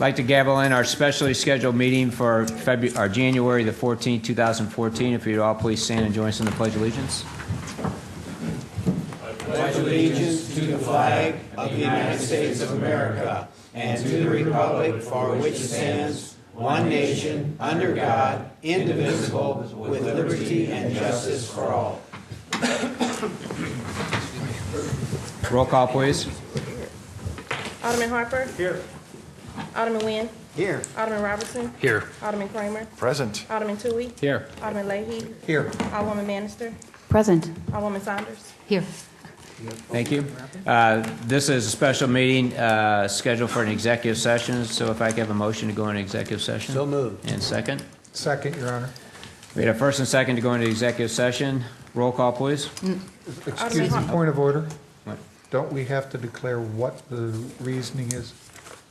I'd like to gavel in our specially scheduled meeting for January the 14th, 2014. If you'd all please stand and join us in the Pledge of Allegiance. I pledge allegiance to the flag of the United States of America and to the republic for which it stands, one nation, under God, indivisible, with liberty and justice for all. Roll call, please. Alderman Harper. Here. Alderman Nguyen. Here. Alderman Robertson. Here. Alderman Kramer. Present. Alderman Toohey. Here. Alderman Leahy. Here. Alderwoman Manister. Present. Alderwoman Saunders. Here. Thank you. This is a special meeting scheduled for an executive session, so if I could have a motion to go into executive session. So moved. And second. Second, Your Honor. We had a first and second to go into executive session. Roll call, please. Excuse me, point of order. What? Don't we have to declare what the reasoning is?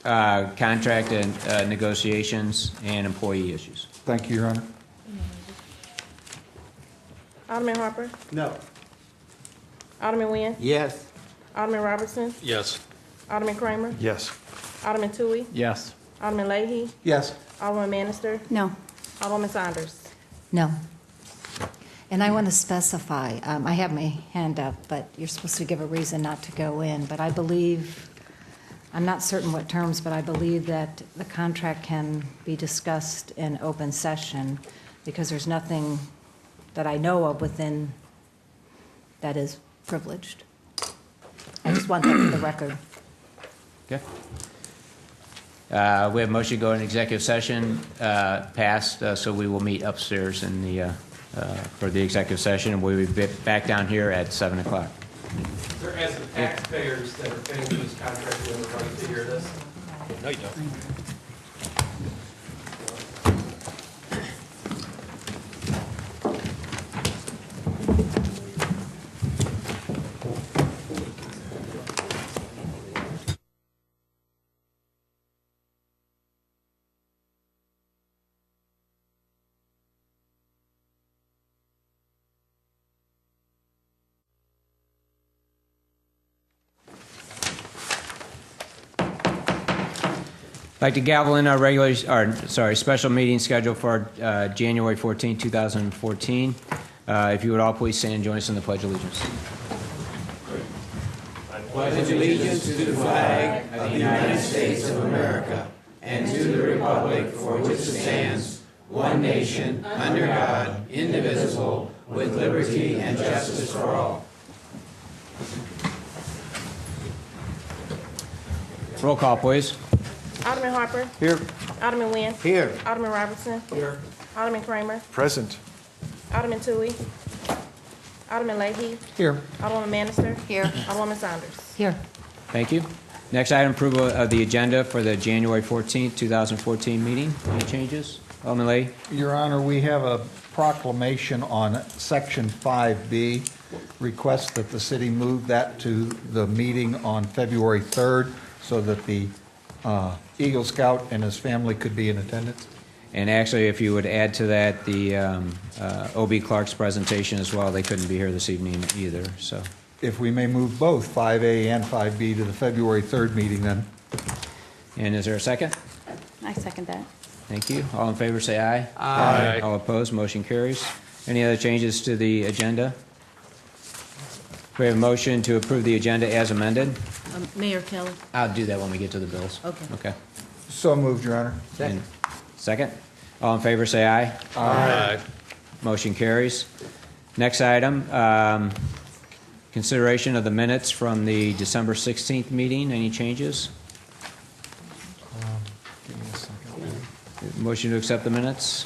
Contract and negotiations and employee issues. Thank you, Your Honor. Alderman Harper. No. Alderman Nguyen. Yes. Alderman Robertson. Yes. Alderman Kramer. Yes. Alderman Toohey. Yes. Alderman Leahy. Yes. Alderwoman Manister. No. Alderwoman Saunders. No. And I want to specify, I have my hand up, but you're supposed to give a reason not to go in. But I believe, I'm not certain what terms, but I believe that the contract can be discussed in open session because there's nothing that I know of within that is privileged. I just want that for the record. Okay. We have motion to go in executive session passed, so we will meet upstairs in the for the executive session, and we'll be back down here at 7 o'clock. Sir, as the taxpayers that are paying for this contract, we have a right to hear this. No, you don't. I'd like to gavel in our special meeting scheduled for January 14, 2014. If you would all please stand and join us in the Pledge of Allegiance. I pledge allegiance to the flag of the United States of America and to the republic for which it stands, one nation, under God, indivisible, with liberty and justice for all. Roll call, please. Alderman Harper. Here. Alderman Nguyen. Here. Alderman Robertson. Here. Alderman Kramer. Present. Alderman Toohey. Alderman Leahy. Here. Alderwoman Manister. Here. Alderwoman Saunders. Here. Thank you. Next item, approval of the agenda for the January 14, 2014 meeting. Any changes? Alderman Leahy? Your Honor, we have a proclamation on Section 5B, request that the city move that to the meeting on February 3rd so that the Eagle Scout and his family could be in attendance. And actually, if you would add to that the O.B. Clark's presentation as well, they couldn't be here this evening either. So, If we may move both 5A and 5B to the February 3rd meeting then. and is there a second? I second that. Thank you. All in favor say aye. Aye. All opposed, motion carries. Any other changes to the agenda? We have a motion to approve the agenda as amended. Mayor Kelly. I'll do that when we get to the bills. Okay. Okay. So moved, Your Honor. And second? All in favor say aye. Aye. Motion carries. Next item, consideration of the minutes from the December 16th meeting. Any changes? Give me a second. Motion to accept the minutes.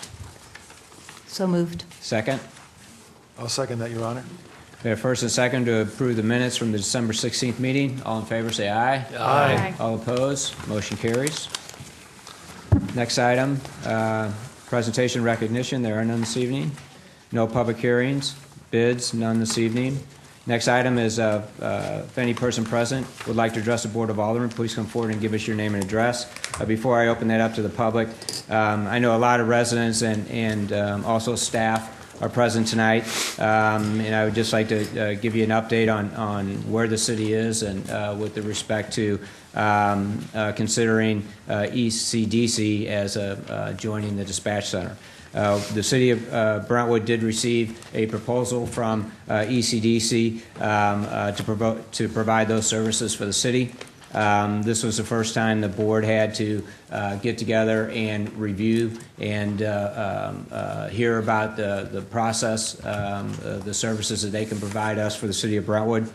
So moved. Second? I'll second that, Your Honor. We have first and second to approve the minutes from the December 16th meeting. All in favor say aye. Aye. All opposed, motion carries. Next item, presentation recognition. There are none this evening. No public hearings. Bids, none this evening. Next item is if any person present would like to address the Board of Aldermen, please come forward and give us your name and address. Before I open that up to the public, I know a lot of residents and also staff are present tonight, and I would just like to give you an update on where the city is and with respect to considering ECDC as joining the dispatch center. The city of Brentwood did receive a proposal from ECDC to provide those services for the city. This was the first time the board had to get together and review and hear about the process, the services that they can provide us for the city of Brentwood.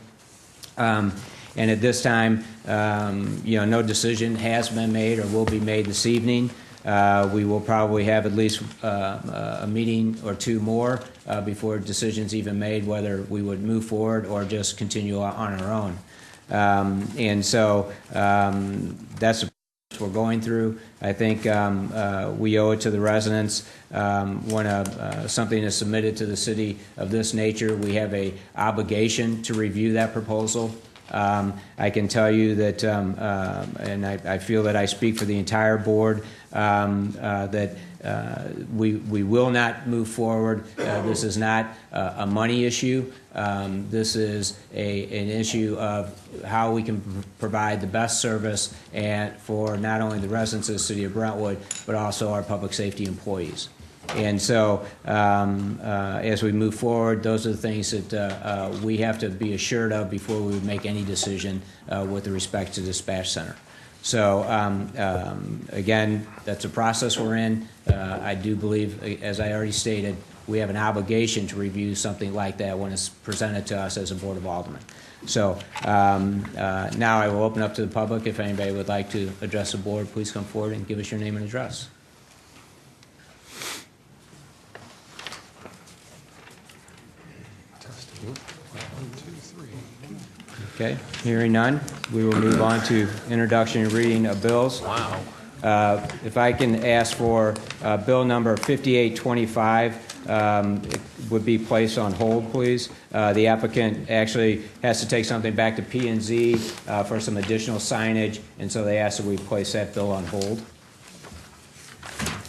And at this time, no decision has been made or will be made this evening. We will probably have at least a meeting or two more before decisions even made whether we would move forward or just continue on our own. And so that's the process we're going through. I think we owe it to the residents. When something is submitted to the city of this nature, we have an obligation to review that proposal. I can tell you that, and I feel that I speak for the entire board, that we will not move forward. This is not a money issue. This is an issue of how we can provide the best service for not only the residents of the city of Brentwood, but also our public safety employees. And so as we move forward, those are the things that we have to be assured of before we make any decision with respect to the dispatch center. So again, that's a process we're in. I do believe, as I already stated, we have an obligation to review something like that when it's presented to us as a Board of Aldermen. So now I will open up to the public. If anybody would like to address the board, please come forward and give us your name and address. Okay, hearing none, we will move on to introduction and reading of bills. Wow. If I can ask for bill number 5825, it would be placed on hold, please. The applicant actually has to take something back to P&Z for some additional signage, and so they asked that we place that bill on hold.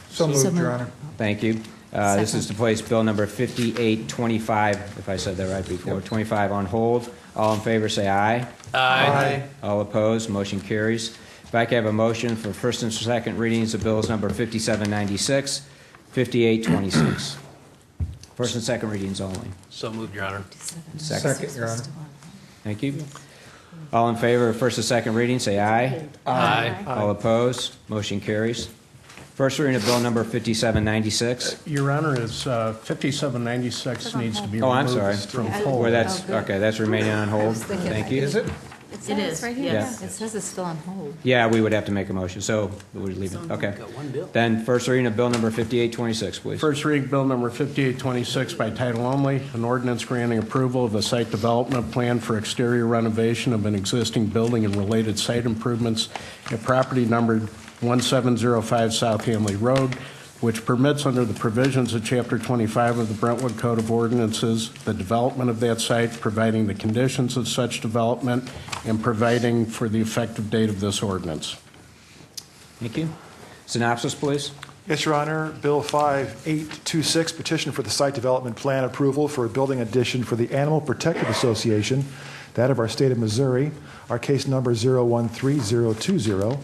So moved, Your Honor. Thank you. This is to place bill number 5825, if I said that right before, yep. 25 on hold. All in favor say aye. Aye. All opposed, motion carries. If I could have a motion for first and second readings of bills number 5796, 5826. First and second readings only. So moved, Your Honor. Second, Your Honor. Thank you. All in favor of first and second reading say aye. Aye. All opposed, motion carries. First reading of bill number 5796. Your Honor, is 5796 needs to be Oh, I'm removed sorry. from hold. Where that's, okay, that's remaining on hold. Thank you. Is it? It is, right here. yes. It says it's still on hold. Yeah, we would have to make a motion, so we would leave it. Okay. Then first reading of bill number 5826, please. First reading, bill number 5826 by title only, an ordinance granting approval of a site development plan for exterior renovation of an existing building and related site improvements at property numbered 1705 South Hamley Road, which permits under the provisions of Chapter 25 of the Brentwood Code of Ordinances the development of that site, providing the conditions of such development, and providing for the effective date of this ordinance. Thank you. Synopsis, please. Yes, Your Honor. Bill 5826, petition for the site development plan approval for a building addition for the Animal Protective Association, that of our state of Missouri, our case number 013020.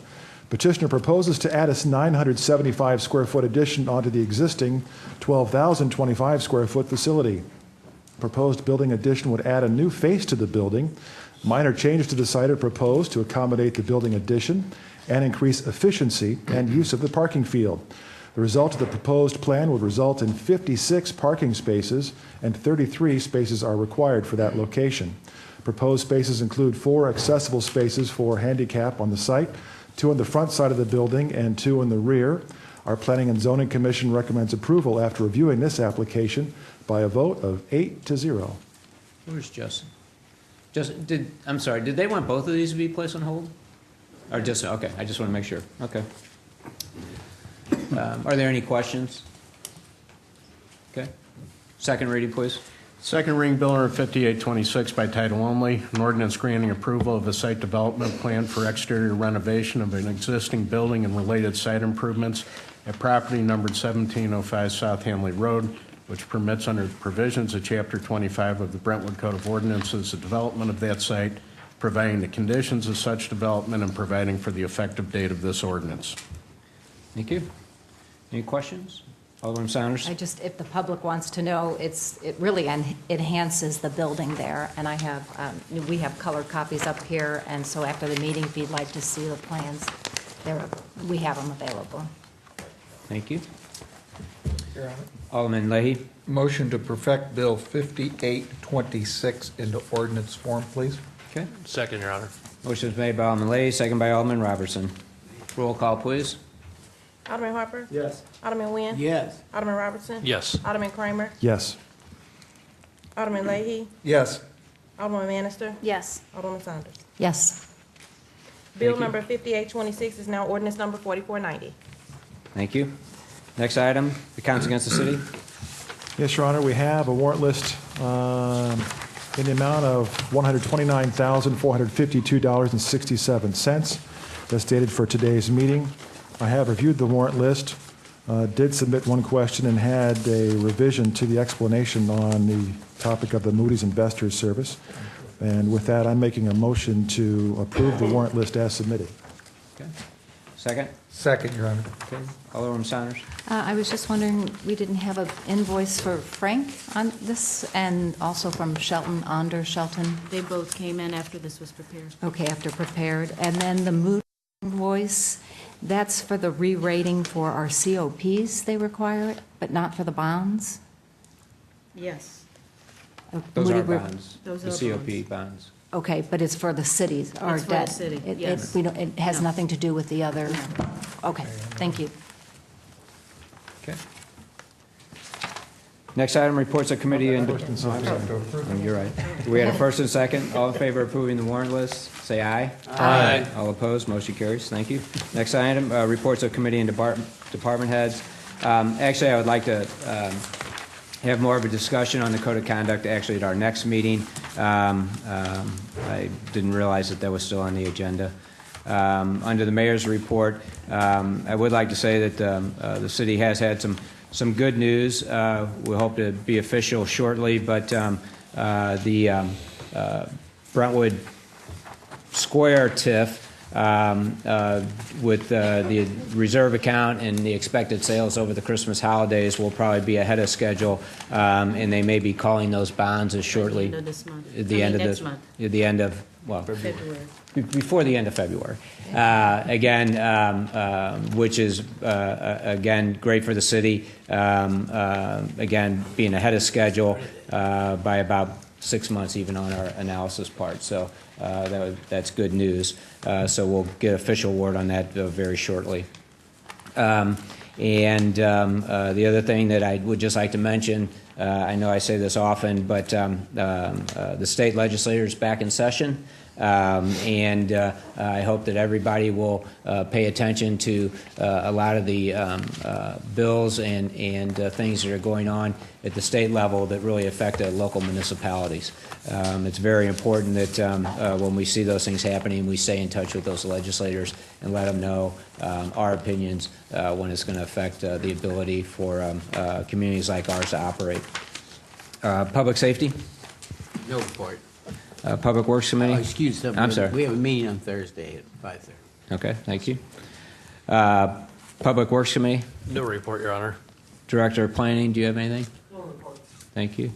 Petitioner proposes to add a 975 square foot addition onto the existing 12,025 square foot facility. Proposed building addition would add a new face to the building. Minor changes to the site are proposed to accommodate the building addition and increase efficiency and use of the parking field. The result of the proposed plan would result in 56 parking spaces, and 33 spaces are required for that location. Proposed spaces include 4 accessible spaces for handicap on the site, 2 on the front side of the building and 2 in the rear. Our Planning and Zoning Commission recommends approval after reviewing this application by a vote of 8-0. Where's Justin? I'm sorry, did they want both of these to be placed on hold? Or just, okay, I just want to make sure. Okay. Are there any questions? Okay. Second reading, please. Second reading, bill number 5826 by title only, an ordinance granting approval of a site development plan for exterior renovation of an existing building and related site improvements at property numbered 1705 South Hamley Road, which permits under the provisions of Chapter 25 of the Brentwood Code of Ordinances the development of that site, providing the conditions of such development, and providing for the effective date of this ordinance. Thank you. Any questions? Alderman Saunders? If the public wants to know, it really enhances the building there, and we have colored copies up here, and so after the meeting, if you'd like to see the plans, we have them available. Thank you. Alderman Leahy? Motion to perfect Bill 5826 into ordinance form, please. Okay. Second, Your Honor. Motion is made by Alderman Leahy, second by Alderman Robertson. Roll call, please. Alderman Harper? Yes. Alderman Nguyen? Yes. Alderman Robertson? Yes. Alderman Kramer? Yes. Alderman Leahy? Yes. Alderman Bannister? Yes. Alderman Saunders? Yes. Bill you. number 5826 is now ordinance number 4490. Thank you. Next item, accounts against the city. Yes, Your Honor, we have a warrant list in the amount of $129,452.67. That's dated for today's meeting. I have reviewed the warrant list, did submit one question, and had a revision to the explanation on the topic of the Moody's Investors Service. And with that, I'm making a motion to approve the warrant list as submitted. Okay. Second? Second, Your Honor. Okay. Alderman Saunders? I was just wondering, we didn't have an invoice for Frank on this, and also from Shelton, Shelton? They both came in after this was prepared. Okay, after prepared. And then the Moody invoice, that's for the re-rating for our COPs, they require it, but not for the bonds? Yes. Those Moody are re- bonds, Those the are COP bonds. Okay, but it's for the cities, our It's for the debt? city, It- yes. It has No. nothing to do with the other? Okay, thank you. Okay. Next item, reports of committee and... First and second. You're right. We had a first and second. All in favor of approving the warrant list, say aye. Aye. All opposed, motion carries. Thank you. Next item, reports of committee and department heads. Actually, I would like to have more of a discussion on the code of conduct actually at our next meeting. I didn't realize that was still on the agenda. Under the mayor's report, I would like to say that the city has had some good news. We hope to be official shortly, but the Brentwood Square TIF with the reserve account and the expected sales over the Christmas holidays will probably be ahead of schedule, and they may be calling those bonds as shortly. At the end of this month. At the end of next this, month. at the end of, well, February. before the end of February. Which is, again, great for the city. Again, being ahead of schedule by about 6 months even on our analysis part. So that's good news. So we'll get official word on that very shortly. The other thing that I would just like to mention, I know I say this often, but the state legislature is back in session. I hope that everybody will pay attention to a lot of the bills and things that are going on at the state level that really affect the local municipalities. It's very important that when we see those things happening, we stay in touch with those legislators and let them know our opinions when it's going to affect the ability for communities like ours to operate. Public safety? No report. Public Works Committee? Excuse me. I'm sorry. We have a meeting on Thursday at 5:30. Okay, thank you. Public Works Committee? No report, Your Honor. Director of Planning, do you have anything? No report. Thank you.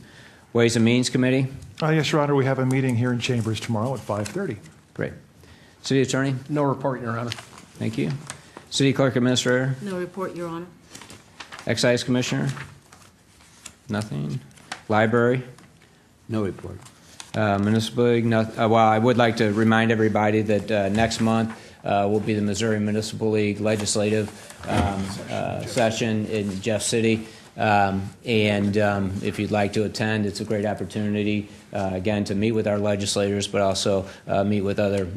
Ways and Means Committee? Yes, Your Honor, we have a meeting here in Chambers tomorrow at 5:30. Great. City Attorney? No report, Your Honor. Thank you. City Clerk Administrator? No report, Your Honor. Excise Commissioner? Nothing. Library? No report. Municipal League? Well, I would like to remind everybody that next month will be the Missouri Municipal League legislative session in Jeff City. If you'd like to attend, it's a great opportunity, again, to meet with our legislators, but also meet with other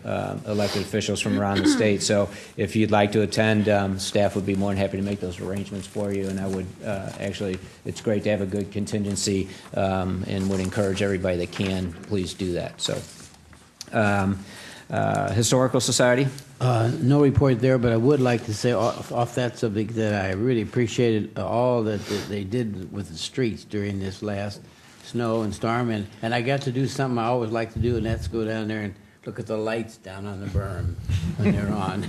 elected officials from around the state. So if you'd like to attend, staff would be more than happy to make those arrangements for you. And I would actually, it's great to have a good contingency and would encourage everybody that can, please do that. So Historical Society? No report there, but I would like to say off that subject that I really appreciated all that they did with the streets during this last snow and storm. And I got to do something I always like to do, and that's go down there and look at the lights down on the berm when they're on.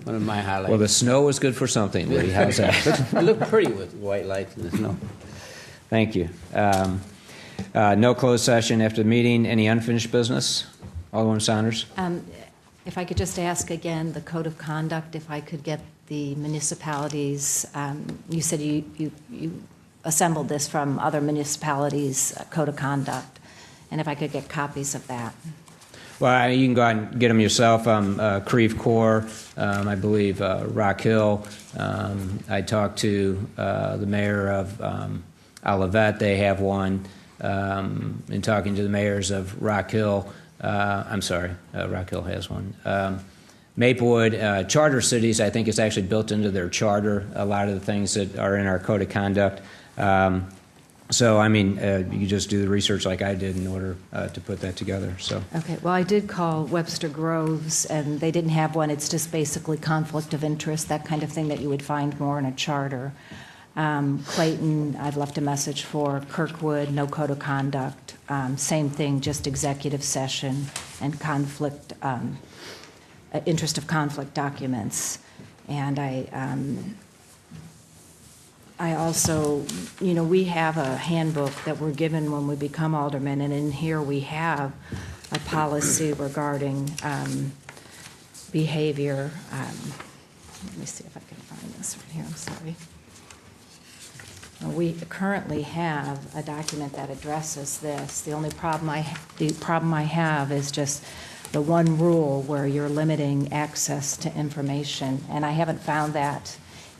One of my highlights. Well, the snow was good for something, Lee. How's that? It looked pretty with white lights in the snow. Thank you. No closed session after the meeting. Any unfinished business? Alderman Saunders? If I could just ask again, the code of conduct, if I could get the municipalities, you said you assembled this from other municipalities' code of conduct, and if I could get copies of that. Well, you can go out and get them yourself. Creve Coeur, I believe Rock Hill. I talked to the mayor of Olivet. They have one. In talking to the mayors of Rock Hill, Rock Hill has one. Maplewood, charter cities, I think it's actually built into their charter, a lot of the things that are in our code of conduct. So, I mean, you just do the research like I did in order to put that together. So. Okay, well, I did call Webster Groves, and they didn't have one. It's just basically conflict of interest, that kind of thing that you would find more in a charter. Clayton, I've left a message for. Kirkwood, no code of conduct. Same thing, just executive session and conflict, interest of conflict documents. And I also, we have a handbook that we're given when we become aldermen, and in here we have a policy regarding behavior. Let me see if I can find this right here, I'm sorry. We currently have a document that addresses this. The only problem I have is just the one rule where you're limiting access to information, and I haven't found that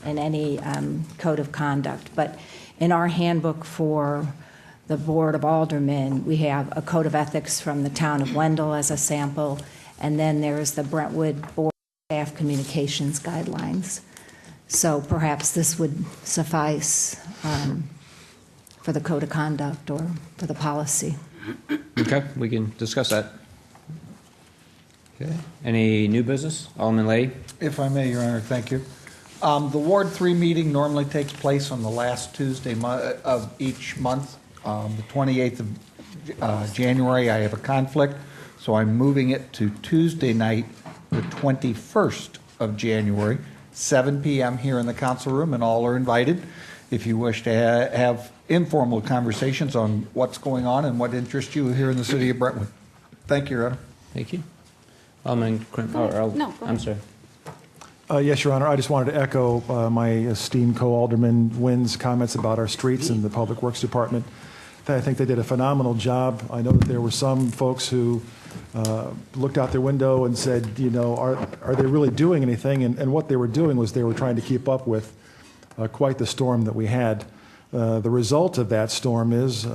in any code of conduct. But in our handbook for the Board of Aldermen, we have a code of ethics from the town of Wendell as a sample, and then there's the Brentwood Board Staff Communications Guidelines. So perhaps this would suffice for the code of conduct or for the policy. Okay, we can discuss that. Okay. Any new business? Alderman Lay? If I may, Your Honor, thank you. The Ward 3 meeting normally takes place on the last Tuesday of each month. The 28th of January, I have a conflict, so I'm moving it to Tuesday night, the 21st of January, 7 p.m. here in the council room, and all are invited if you wish to have informal conversations on what's going on and what interests you here in the city of Brentwood. Thank you, Your Honor. Thank you. Alderman I'm sorry. Yes, Your Honor. I just wanted to echo my esteemed co-alderman Wynn's comments about our streets and the Public Works Department. I think they did a phenomenal job. I know that there were some folks who looked out their window and said, are they really doing anything? And what they were doing was they were trying to keep up with quite the storm that we had. The result of that storm is,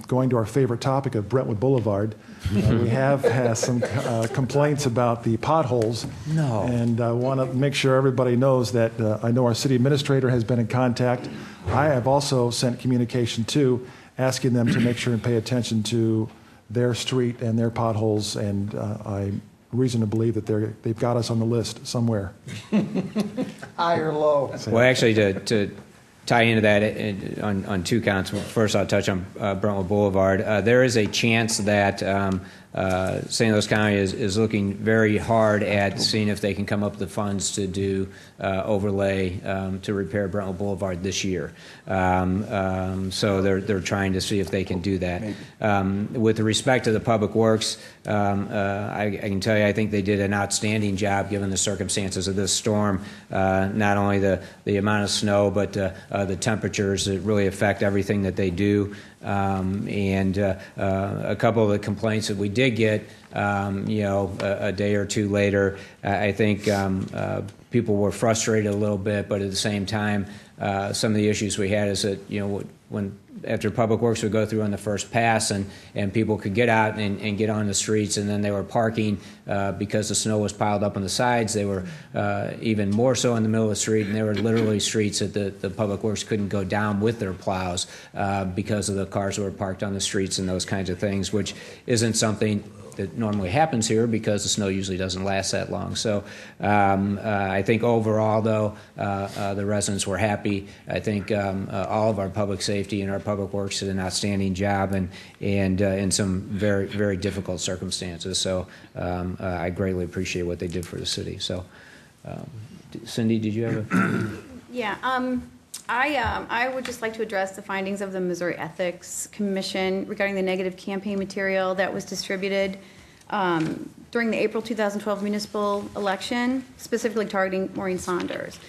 going to our favorite topic of Brentwood Boulevard, we have had some complaints about the potholes. No. And I want to make sure everybody knows that I know our city administrator has been in contact. I have also sent communication to, asking them to make sure and pay attention to their street and their potholes, and I reason to believe that they've got us on the list somewhere. High or low? Well, actually, to tie into that on two counts. First, I'll touch on Brentwood Boulevard. There is a chance that St. Louis County is looking very hard at seeing if they can come up with the funds to do overlay to repair Brentwood Boulevard this year. So they're trying to see if they can do that. With respect to the Public Works, I can tell you I think they did an outstanding job given the circumstances of this storm. Not only the amount of snow, but the temperatures that really affect everything that they do. And a couple of the complaints that we did get, a day or two later, I think people were frustrated a little bit, but at the same time, some of the issues we had is that, when after Public Works would go through on the first pass and people could get out and get on the streets, and then they were parking because the snow was piled up on the sides. They were even more so in the middle of the street, and there were literally streets that the Public Works couldn't go down with their plows because of the cars that were parked on the streets and those kinds of things, which isn't something that normally happens here because the snow usually doesn't last that long. So I think overall, though, the residents were happy. I think all of our public safety and our public works did an outstanding job, and in some very, very difficult circumstances. So I greatly appreciate what they did for the city. So Cindy, did you have a... Yeah, I would just like to address the findings of the Missouri Ethics Commission regarding the negative campaign material that was distributed during the April 2012 municipal election, specifically targeting Maureen Saunders.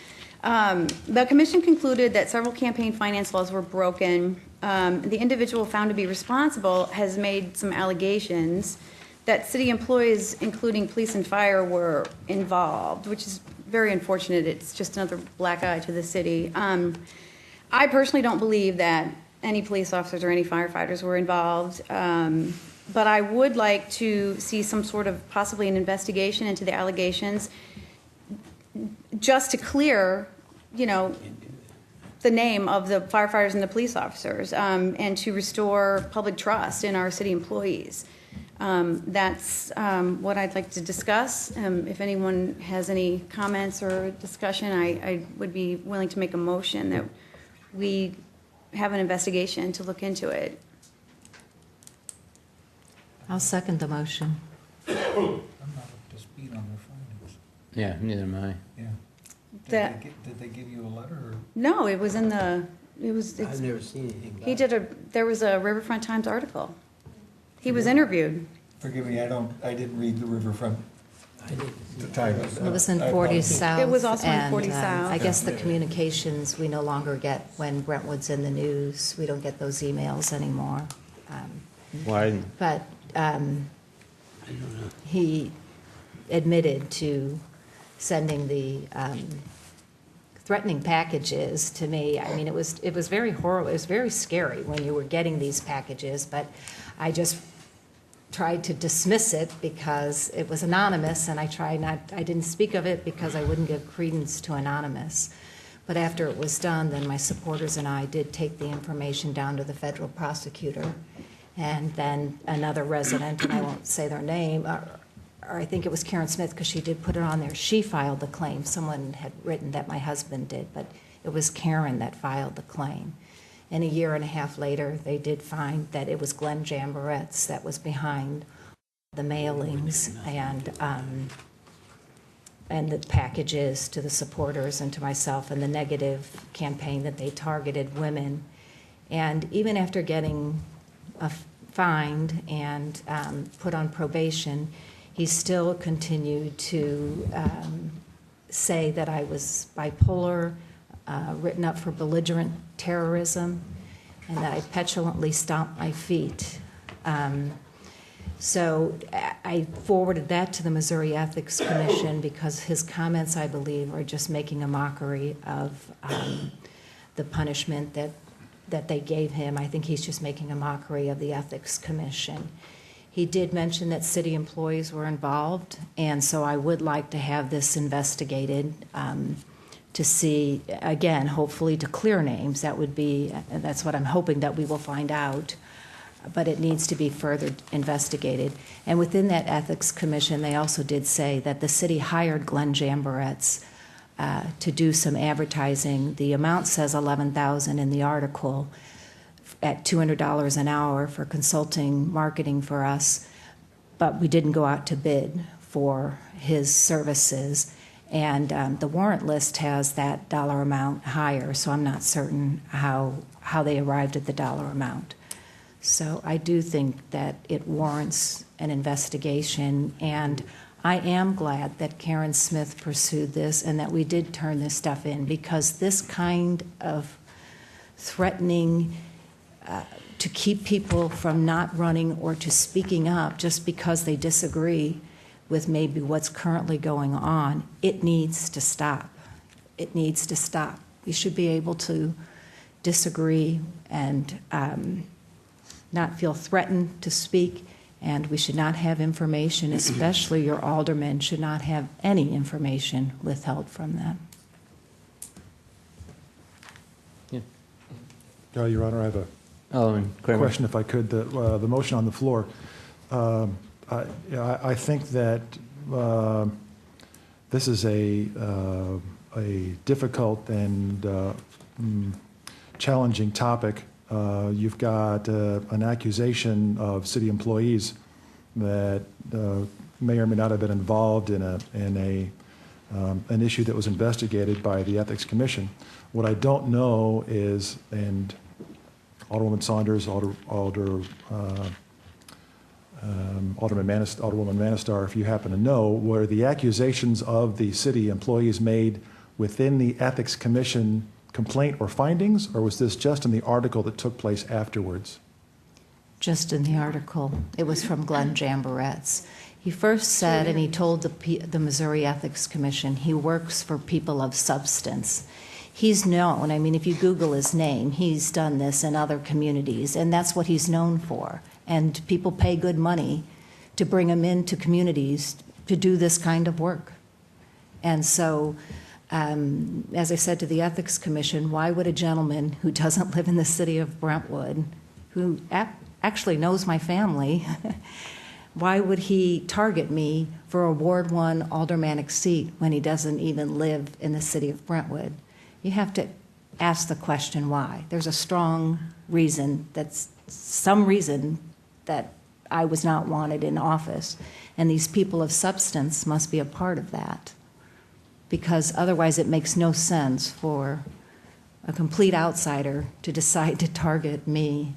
The commission concluded that several campaign finance laws were broken. The individual found to be responsible has made some allegations that city employees, including police and fire, were involved, which is very unfortunate. It's just another black eye to the city. I personally don't believe that any police officers or any firefighters were involved, but I would like to see some sort of possibly an investigation into the allegations just to clear, you know, the name of the firefighters and the police officers, and to restore public trust in our city employees. That's what I'd like to discuss. If anyone has any comments or discussion, I would be willing to make a motion that we have an investigation to look into it. I'll second the motion. I'm not up to speed on their findings. Yeah, neither am I. Yeah. That- Did they give you a letter or? No, it was in the, I've never seen anything about he did there was a Riverfront Times article. He was interviewed. Forgive me, I didn't read the Riverfront I didn't. Times. It was in 40 South. It was also in and, 40 South. I guess the communications we no longer get when Brentwood's in the news. We don't get those emails anymore. Why? But he admitted to sending the threatening packages to me. I mean, it was very horrible. It was very scary when you were getting these packages, but I just tried to dismiss it because it was anonymous, and I didn't speak of it because I wouldn't give credence to anonymous. But after it was done, then my supporters and I did take the information down to the federal prosecutor, and then another resident, and I won't say their name, or I think it was Karen Smith, because she did put it on there. She filed the claim. Someone had written that my husband did, but it was Karen that filed the claim. And a year and a half later, they did find that it was Glenn Jamboretz that was behind the mailings and the packages to the supporters and to myself, and the negative campaign that they targeted women. And even after getting fined and put on probation, he still continued to say that I was bipolar, written up for belligerent terrorism, and that I petulantly stomped my feet. So I forwarded that to the Missouri Ethics Commission because his comments, I believe, are just making a mockery of the punishment that they gave him. I think he's just making a mockery of the Ethics Commission. He did mention that city employees were involved, and so I would like to have this investigated to see, again, hopefully to clear names. That's what I'm hoping that we will find out, but it needs to be further investigated. And within that Ethics Commission, they also did say that the city hired Glenn Jamboretz to do some advertising. The amount says $11,000 in the article, at $200 an hour for consulting marketing for us, but we didn't go out to bid for his services. And the warrant list has that dollar amount higher, so I'm not certain how they arrived at the dollar amount. So I do think that it warrants an investigation, and I am glad that Karen Smith pursued this and that we did turn this stuff in, because this kind of threatening to keep people from not running or to speaking up just because they disagree with maybe what's currently going on, it needs to stop. It needs to stop. We should be able to disagree and not feel threatened to speak, and we should not have information, especially your aldermen should not have any information withheld from them. Your Honor, I have a Alderman Kramer. question, if I could. The motion on the floor, I think that this is a difficult and challenging topic. You've got an accusation of city employees that may or may not have been involved in an issue that was investigated by the Ethics Commission. What I don't know is, and Alderwoman Saunders, Alderwoman Manistar, if you happen to know, were the accusations of the city employees made within the Ethics Commission complaint or findings, or was this just in the article that took place afterwards? Just in the article. It was from Glenn Jamboret's. He first said, and he told the Missouri Ethics Commission, he works for people of substance. He's known, I mean, if you Google his name, he's done this in other communities, and that's what he's known for. And people pay good money to bring him into communities to do this kind of work. And so, as I said to the Ethics Commission, why would a gentleman who doesn't live in the city of Brentwood, who actually knows my family, why would he target me for a Ward 1 aldermanic seat when he doesn't even live in the city of Brentwood? You have to ask the question why. There's a strong reason, that's some reason that I was not wanted in office, and these people of substance must be a part of that, because otherwise it makes no sense for a complete outsider to decide to target me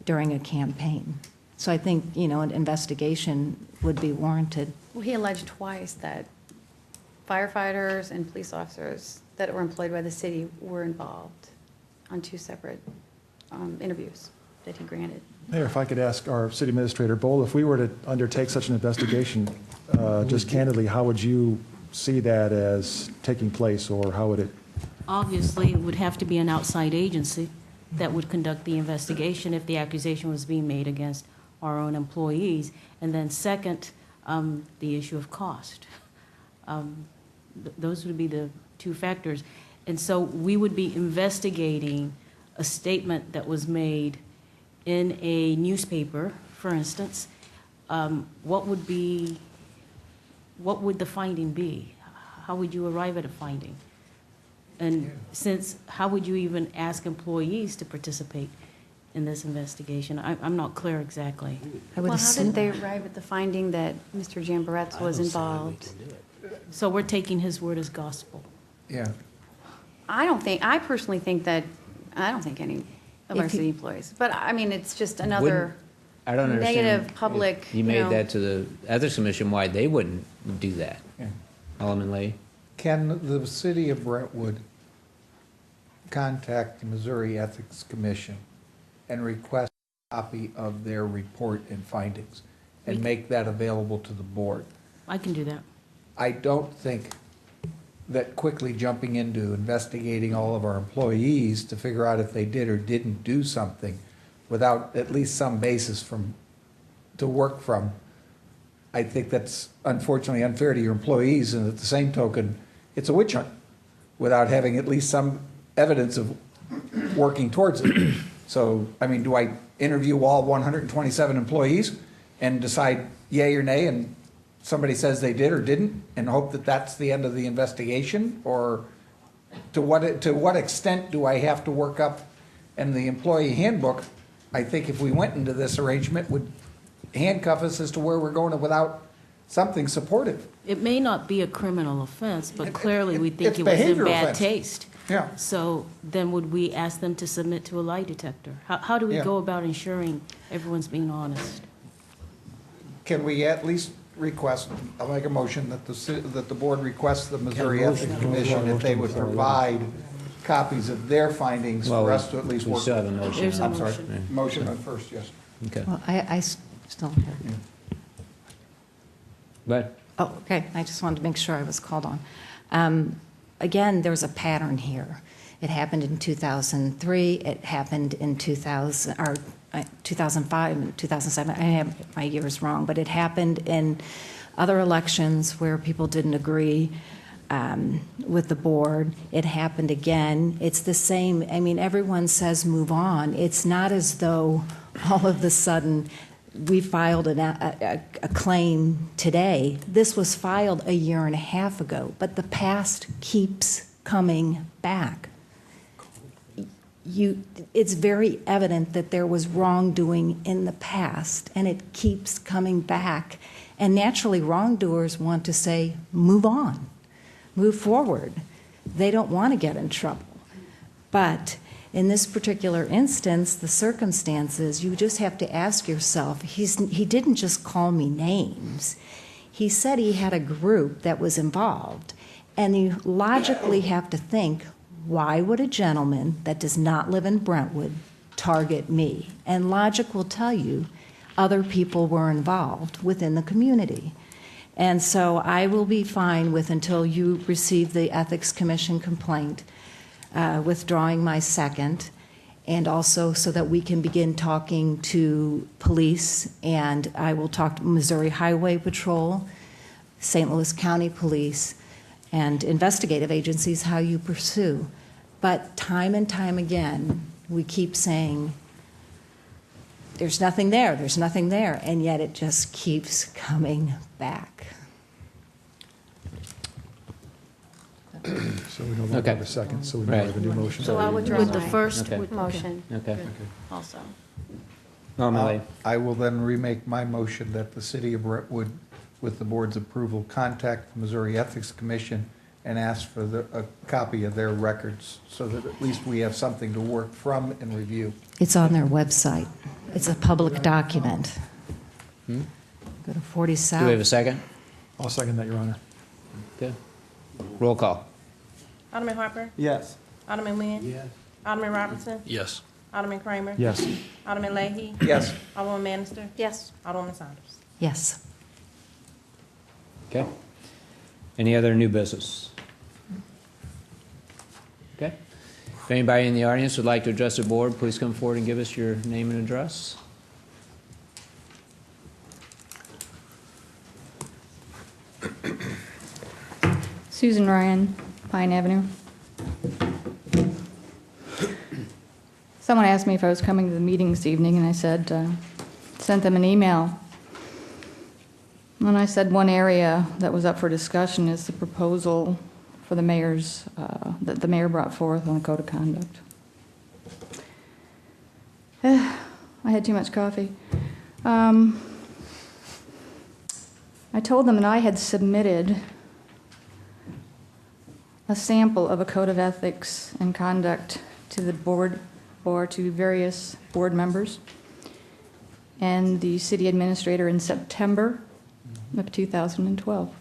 during a campaign. So I think, you know, an investigation would be warranted. Well, he alleged twice that firefighters and police officers that were employed by the city were involved on two separate interviews that he granted. Mayor, if I could ask our city administrator, Bold, if we were to undertake such an investigation, just candidly, how would you see that as taking place, or how would it? Obviously, it would have to be an outside agency that would conduct the investigation if the accusation was being made against our own employees. And then second, the issue of cost. Those would be the two factors. And so we would be investigating a statement that was made in a newspaper, for instance. What would the finding be? How would you arrive at a finding? And how would you even ask employees to participate in this investigation? I'm not clear exactly. I would Well, how assume did they arrive at the finding that Mr. Jamboret's was involved? So we're taking his word as gospel. Yeah. I personally think that, I don't think any of our If you- city employees, but I mean, it's just another I don't understand. negative public, If you made that to the Ethics Commission, why they wouldn't do that? Yeah. Alderman Lee? Can the city of Brentwood contact the Missouri Ethics Commission and request a copy of their report and findings and make that available to the board? I can do that. I don't think that quickly jumping into investigating all of our employees to figure out if they did or didn't do something without at least some basis to work from, I think that's unfortunately unfair to your employees, and at the same token, it's a witch hunt without having at least some evidence of working towards it. So, I mean, do I interview all 127 employees and decide yay or nay, and somebody says they did or didn't, and hope that that's the end of the investigation? Or to what extent do I have to work up? And the employee handbook, I think if we went into this arrangement, would handcuff us as to where we're going without something supportive. It may not be a criminal offense, but clearly we think It's it was in behavior bad offense. taste. Yeah. So then would we ask them to submit to a lie detector? How do we Yeah. go about ensuring everyone's being honest? Can we at least request, I'll make a motion that the board requests the Missouri Ethics Commission if they would provide copies of their findings for us to at least We work. still have a motion. There's a I'm sorry, motion. motion on first, yes. Okay. Well, I still have. But, Oh, okay, I just wanted to make sure I was called on. Again, there's a pattern here. It happened in 2003, it happened in 2005 and 2007. I have my years wrong, but it happened in other elections where people didn't agree with the board. It happened again. It's the same, I mean, everyone says move on. It's not as though all of a sudden we filed a claim today. This was filed a year and a half ago, but the past keeps coming back. It's very evident that there was wrongdoing in the past, and it keeps coming back. And naturally, wrongdoers want to say, move on, move forward. They don't want to get in trouble. But in this particular instance, the circumstances, you just have to ask yourself, he didn't just call me names. He said he had a group that was involved. And you logically have to think, why would a gentleman that does not live in Brentwood target me? And logic will tell you other people were involved within the community. And so I will be fine with, until you receive the Ethics Commission complaint, withdrawing my second, and also so that we can begin talking to police, and I will talk to Missouri Highway Patrol, St. Louis County Police, and investigative agencies, how you pursue. But time and time again, we keep saying, there's nothing there, and yet it just keeps coming back. So we no longer have a second, so we now have a new motion. So I'll withdraw With the my first Okay. motion Okay. also. Normally, I will then remake my motion that the city of Brentwood, with the board's approval, contact the Missouri Ethics Commission and ask for a copy of their records so that at least we have something to work from and review. It's on their website. It's a public document. Go to 40 South. do we have a second? I'll second that, Your Honor. Okay. Roll call. Alderman Harper? Yes. Alderman Nguyen? Yes. Alderman Robinson? Yes. Alderman Kramer? Yes. Alderman Leahy? Yes. Alderman Bannister? Yes. Alderman Saunders? Yes. Okay. Any other new business? Okay. If anybody in the audience would like to address the board, please come forward and give us your name and address. Susan Ryan, Pine Avenue. Someone asked me if I was coming to the meeting this evening, and I said, sent them an email. And I said one area that was up for discussion is the proposal for the mayor's, that the mayor brought forth on the code of conduct. I had too much coffee. I told them that I had submitted a sample of a code of ethics and conduct to the board or to various board members and the city administrator in September of 2012.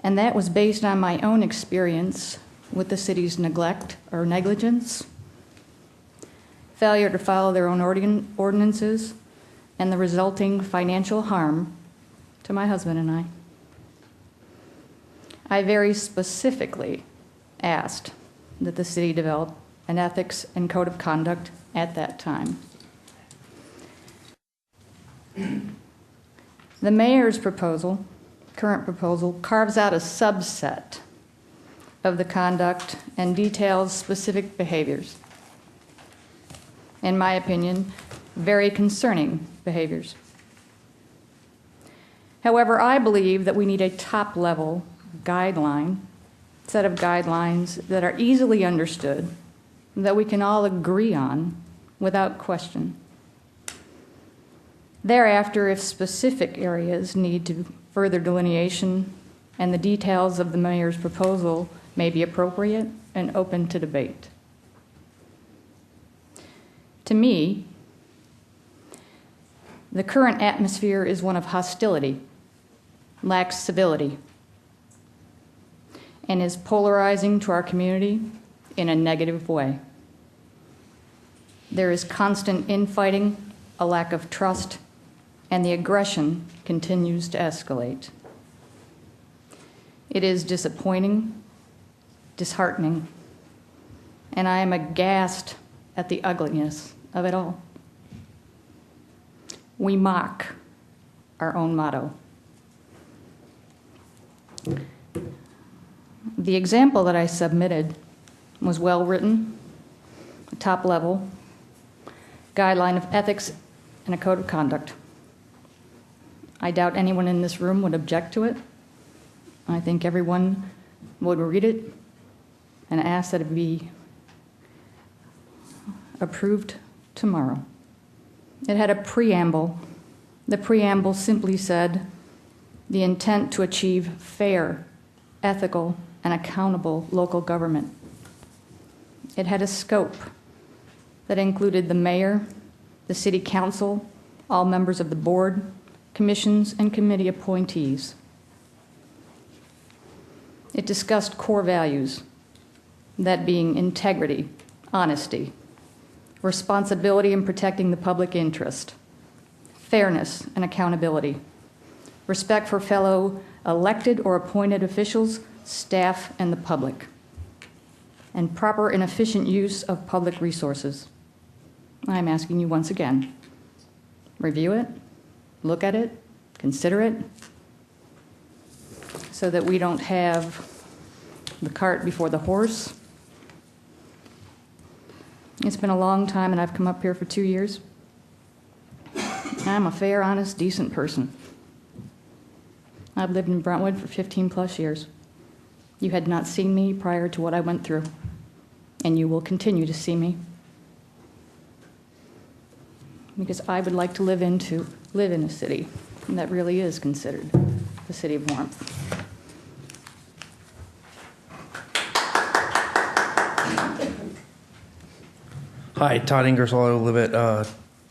And that was based on my own experience with the city's neglect or negligence, failure to follow their own ordinances, and the resulting financial harm to my husband and I. I very specifically asked that the city develop an ethics and code of conduct at that time. The mayor's proposal, current proposal, carves out a subset of the conduct and details specific behaviors. In my opinion, very concerning behaviors. However, I believe that we need a top-level set of guidelines that are easily understood, that we can all agree on without question. Thereafter, if specific areas need to further delineation and the details of the mayor's proposal may be appropriate and open to debate. To me, the current atmosphere is one of hostility, lacks civility, and is polarizing to our community in a negative way. There is constant infighting, a lack of trust, and the aggression continues to escalate. It is disappointing, disheartening, and I am aghast at the ugliness of it all. We mock our own motto. The example that I submitted was well written, top level, guideline of ethics and a code of conduct. I doubt anyone in this room would object to it. I think everyone would read it and ask that it be approved tomorrow. It had a preamble. The preamble simply said, the intent to achieve fair, ethical, and accountable local government. It had a scope that included the mayor, the city council, all members of the board, commissions, and committee appointees. It discussed core values, that being integrity, honesty, responsibility in protecting the public interest, fairness and accountability, respect for fellow elected or appointed officials, staff, and the public, and proper and efficient use of public resources. I'm asking you once again, review it, look at it, consider it, so that we don't have the cart before the horse. It's been a long time, and I've come up here for 2 years. I'm a fair, honest, decent person. I've lived in Brentwood for 15 plus years. You had not seen me prior to what I went through, and you will continue to see me. Because I would like to live in a city that really is considered the city of warmth. Hi, Todd Ingersoll. I live at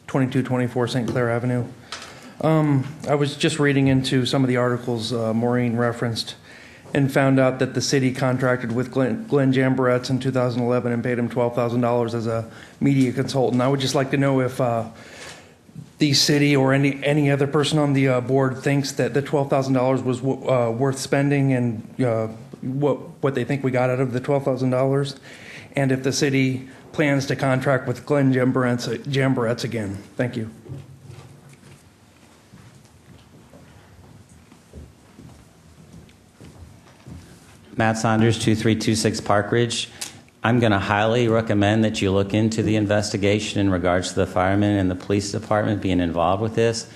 2224 St. Clair Avenue. I was just reading into some of the articles Maureen referenced and found out that the city contracted with Glenn Jamboretz in 2011 and paid him $12,000 as a media consultant. I would just like to know if the city or any other person on the board thinks that the $12,000 was worth spending, and what they think we got out of the $12,000, and if the city plans to contract with Glenn Jamboretz again. Thank you. Matt Saunders, 2326 Park Ridge. I'm going to highly recommend that you look into the investigation in regards to the firemen and the police department being involved with this.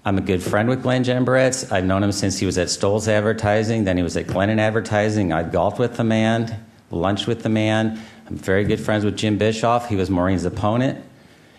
I'm a good friend with Glenn Jamboretz. I've known him since he was at Stoll's Advertising, then he was at Glennon Advertising. I golfed with the man, lunched with the man. I'm very good friends with Jim Bischoff. He was Maureen's opponent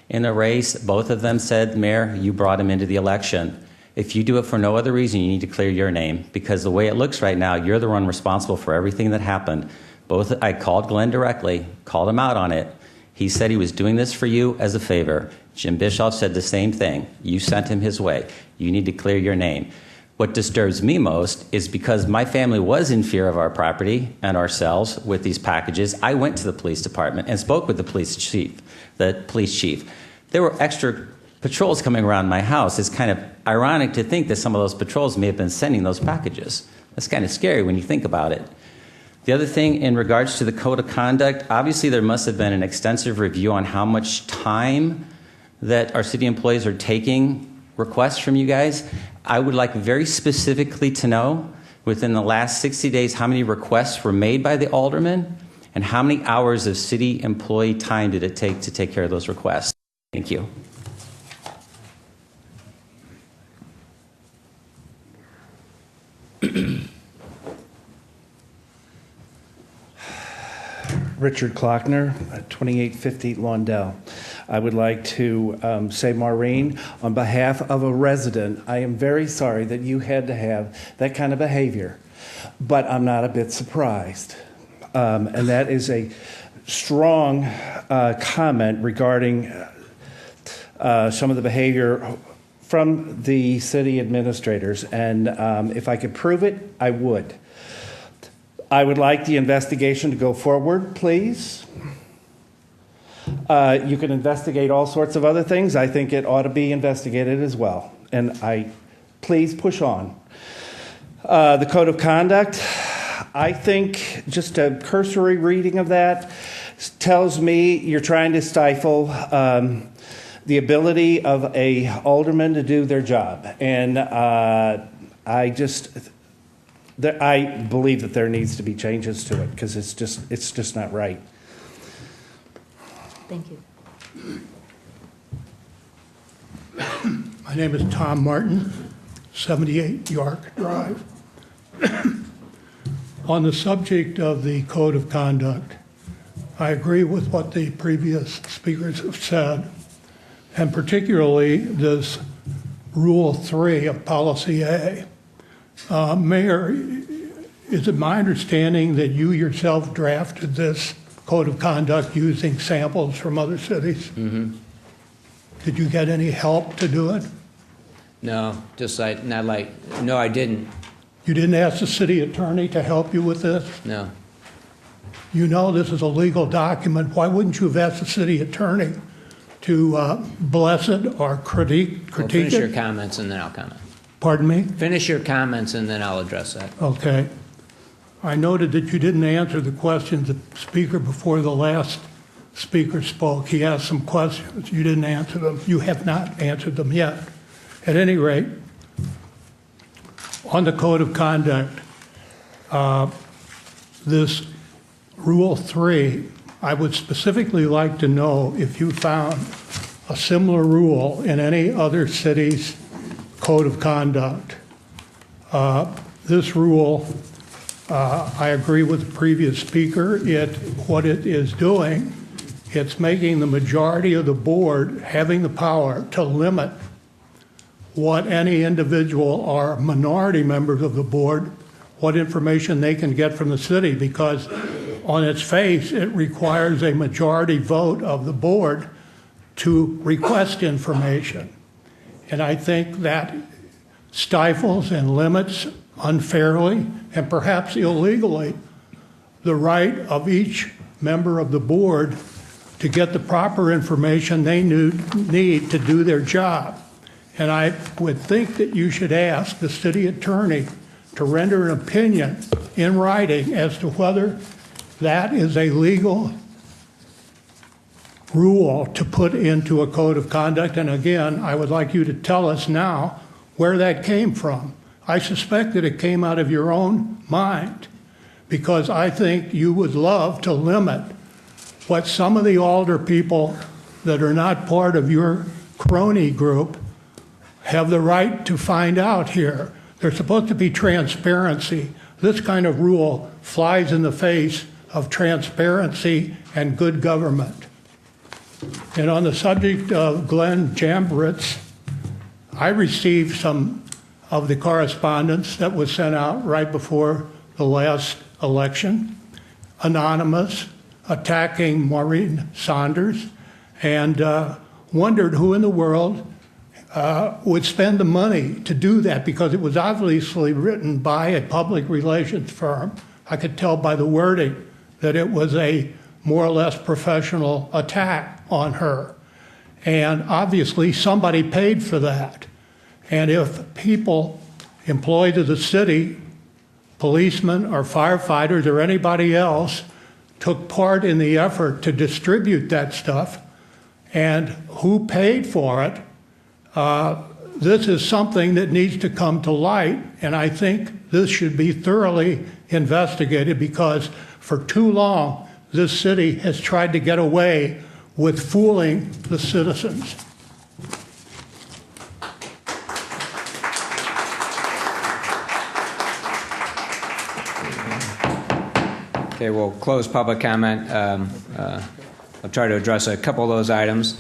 in the race. Both of them said, Mayor, you brought him into the election. If you do it for no other reason, you need to clear your name, because the way it looks right now, you're the one responsible for everything that happened. I called Glenn directly, called him out on it. He said he was doing this for you as a favor. Jim Bischoff said the same thing. You sent him his way. You need to clear your name. What disturbs me most is because my family was in fear of our property and ourselves with these packages. I went to the police department and spoke with the police chief. There were extra patrols coming around my house. It's kind of ironic to think that some of those patrols may have been sending those packages. That's kind of scary when you think about it. The other thing in regards to the code of conduct, obviously there must have been an extensive review on how much time that our city employees are taking requests from you guys. I would like very specifically to know within the last 60 days how many requests were made by the alderman and how many hours of city employee time did it take to take care of those requests. Thank you. Richard Klockner, 2850 Lawndale. I would like to say, Maureen, on behalf of a resident, I am very sorry that you had to have that kind of behavior, but I'm not a bit surprised. And that is a strong comment regarding some of the behavior from the city administrators. And if I could prove it, I would. I would like the investigation to go forward, please. You can investigate all sorts of other things. I think it ought to be investigated as well. And please push on. The code of conduct, I think just a cursory reading of that tells me you're trying to stifle the ability of a alderman to do their job. And I believe that there needs to be changes to it, because it's just not right. Thank you. My name is Tom Martin, 78 York Drive. On the subject of the code of conduct, I agree with what the previous speakers have said, and particularly this Rule 3 of Policy A. Mayor, is it my understanding that you yourself drafted this code of conduct using samples from other cities? Mm-hmm. Did you get any help to do it? No, no, I didn't. You didn't ask the city attorney to help you with this? No. You know this is a legal document. Why wouldn't you have asked the city attorney to bless it or critique Finish your it? comments and then I'll comment. Pardon me? Finish your comments and then I'll address that. Okay. I noted that you didn't answer the questions the speaker before the last speaker spoke. He asked some questions. You didn't answer them. You have not answered them yet. At any rate, on the code of conduct, this Rule 3, I would specifically like to know if you found a similar rule in any other city's code of conduct. This rule, I agree with the previous speaker. What it is doing, it's making the majority of the board having the power to limit what any individual or minority members of the board, what information they can get from the city, because on its face, it requires a majority vote of the board to request information. And I think that stifles and limits unfairly and perhaps illegally the right of each member of the board to get the proper information they need to do their job. And I would think that you should ask the city attorney to render an opinion in writing as to whether that is a legal rule to put into a code of conduct. And again, I would like you to tell us now where that came from. I suspect that it came out of your own mind, because I think you would love to limit what some of the alder people that are not part of your crony group have the right to find out here. There's supposed to be transparency. This kind of rule flies in the face of transparency and good government. And on the subject of Glenn Jamberitz, I received some of the correspondence that was sent out right before the last election, anonymous, attacking Maureen Saunders, and wondered who in the world would spend the money to do that, because it was obviously written by a public relations firm. I could tell by the wording that it was a more or less professional attack on her. And obviously somebody paid for that. And if people employed of the city, policemen or firefighters or anybody else, took part in the effort to distribute that stuff, and who paid for it, this is something that needs to come to light, and I think this should be thoroughly investigated, because for too long this city has tried to get away with fooling the citizens. Okay, we'll close public comment. I'll try to address a couple of those items.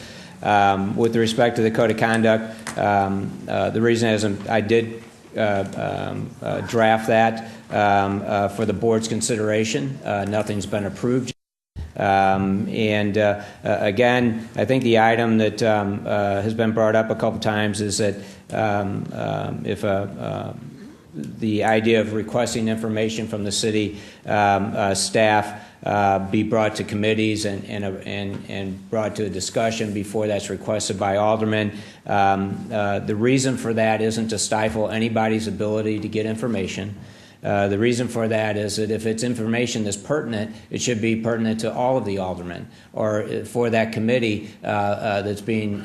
With respect to the code of conduct, the reason is I did draft that for the board's consideration. Nothing's been approved. Again, I think the item that has been brought up a couple times is that if the idea of requesting information from the city staff be brought to committees and brought to a discussion before that's requested by aldermen. The reason for that isn't to stifle anybody's ability to get information. The reason for that is that if it's information that's pertinent, it should be pertinent to all of the aldermen, or for that committee that's being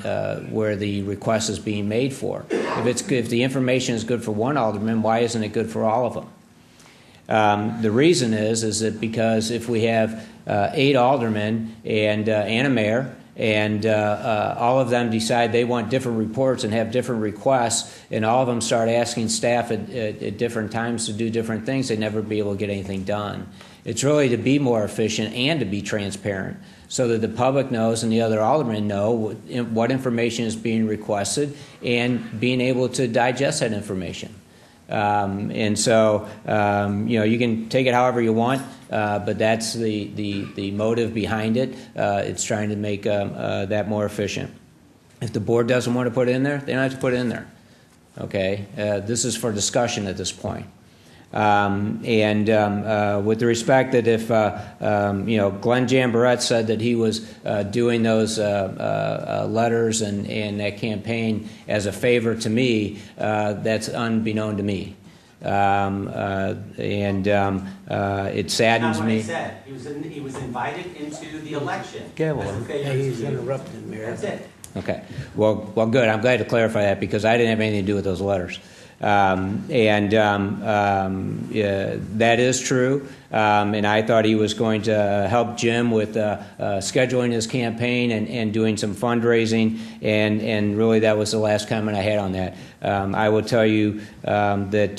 where the request is being made for. If the information is good for one alderman, why isn't it good for all of them? The reason is that because if we have 8 aldermen and a mayor and all of them decide they want different reports and have different requests, and all of them start asking staff at different times to do different things, they'd never be able to get anything done. It's really to be more efficient and to be transparent so that the public knows and the other aldermen know what information is being requested and being able to digest that information. And so, you can take it however you want, but that's the motive behind it. It's trying to make that more efficient. If the board doesn't want to put it in there, they don't have to put it in there. Okay? This is for discussion at this point. With the respect that if, Glenn Jamborette said that he was doing those letters and that campaign as a favor to me, that's unbeknown to me. It saddens me. That's not what he said. He was invited into the election. He's interrupting, Mayor. That's it. Okay. Well, good. I'm glad to clarify that because I didn't have anything to do with those letters. That is true. And I thought he was going to help Jim with scheduling his campaign and doing some fundraising. And really, that was the last comment I had on that. I will tell you that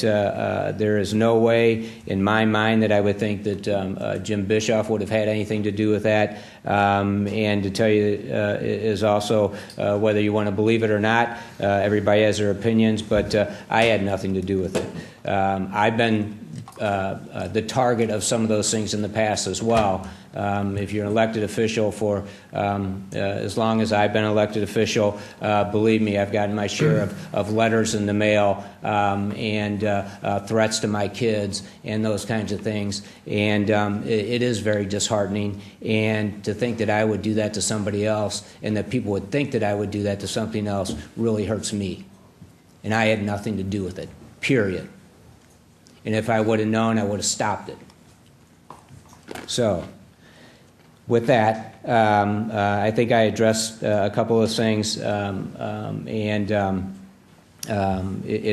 there is no way in my mind that I would think that Jim Bischoff would have had anything to do with that. And to tell you is also whether you want to believe it or not, everybody has their opinions, but I had nothing to do with it. I've been the target of some of those things in the past as well. If you're an elected official for as long as I've been an elected official, believe me, I've gotten my share of letters in the mail and threats to my kids and those kinds of things. And it is very disheartening. And to think that I would do that to somebody else and that people would think that I would do that to something else really hurts me. And I had nothing to do with it, period. And if I would have known, I would have stopped it. So, with that, I think I addressed a couple of things, it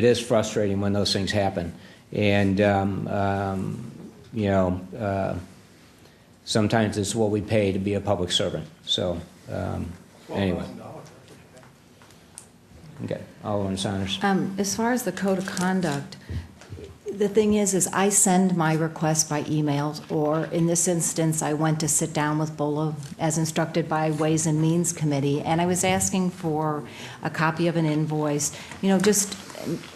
is frustrating when those things happen. And, sometimes it's what we pay to be a public servant. So, anyway. Okay, Alderman Saunders. As far as the code of conduct, the thing is I send my request by emails, or in this instance, I went to sit down with BOLA as instructed by Ways and Means Committee, and I was asking for a copy of an invoice, just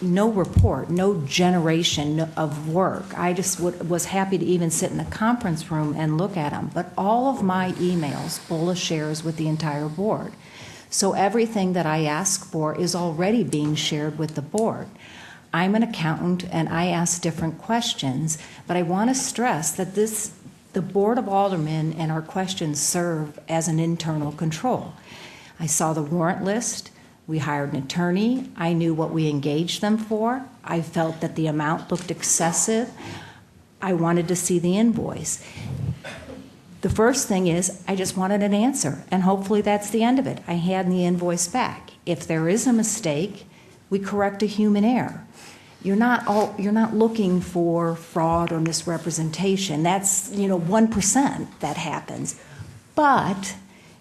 no report, no generation of work. I just was happy to even sit in the conference room and look at them. But all of my emails, BOLA shares with the entire board. So everything that I ask for is already being shared with the board. I'm an accountant and I ask different questions, but I want to stress that the Board of Aldermen and our questions serve as an internal control. I saw the warrant list. We hired an attorney. I knew what we engaged them for. I felt that the amount looked excessive. I wanted to see the invoice. The first thing is I just wanted an answer, and hopefully that's the end of it. I had the invoice back. If there is a mistake, we correct a human error. You're not looking for fraud or misrepresentation. That's 1% that happens, but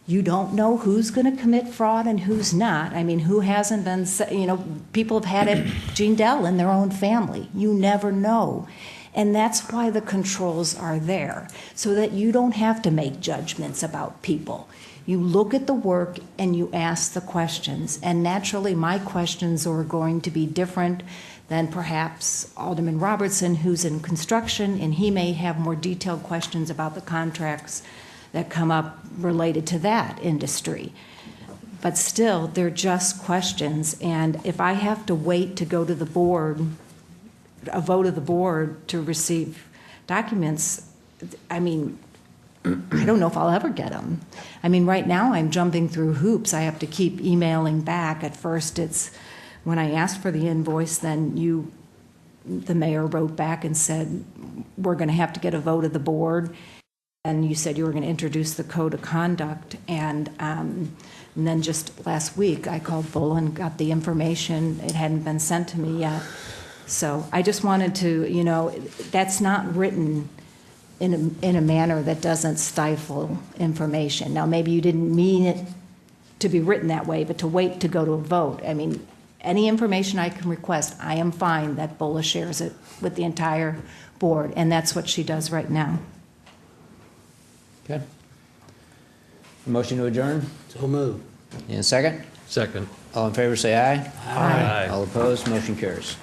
you don't know who's going to commit fraud and who's not. I mean, who hasn't been? People have had it, Gene Dell, in their own family. You never know, and that's why the controls are there, so that you don't have to make judgments about people. You look at the work and you ask the questions, and naturally, my questions are going to be different than perhaps Alderman Robertson, who's in construction, and he may have more detailed questions about the contracts that come up related to that industry. But still, they're just questions, and if I have to wait to go to the board, a vote of the board to receive documents, I mean, I don't know if I'll ever get them. I mean, right now I'm jumping through hoops. I have to keep emailing back. At first it's when I asked for the invoice, then the mayor wrote back and said, we're going to have to get a vote of the board. And you said you were going to introduce the code of conduct. And then just last week, I called BOLA and got the information. It hadn't been sent to me yet. So I just wanted to, that's not written in a manner that doesn't stifle information. Now, maybe you didn't mean it to be written that way, but to wait to go to a vote. I mean, any information I can request, I am fine that Bola shares it with the entire board, and that's what she does right now. Okay. Motion to adjourn? So moved. And second? Second. All in favor, say aye. Aye. All opposed, motion carries.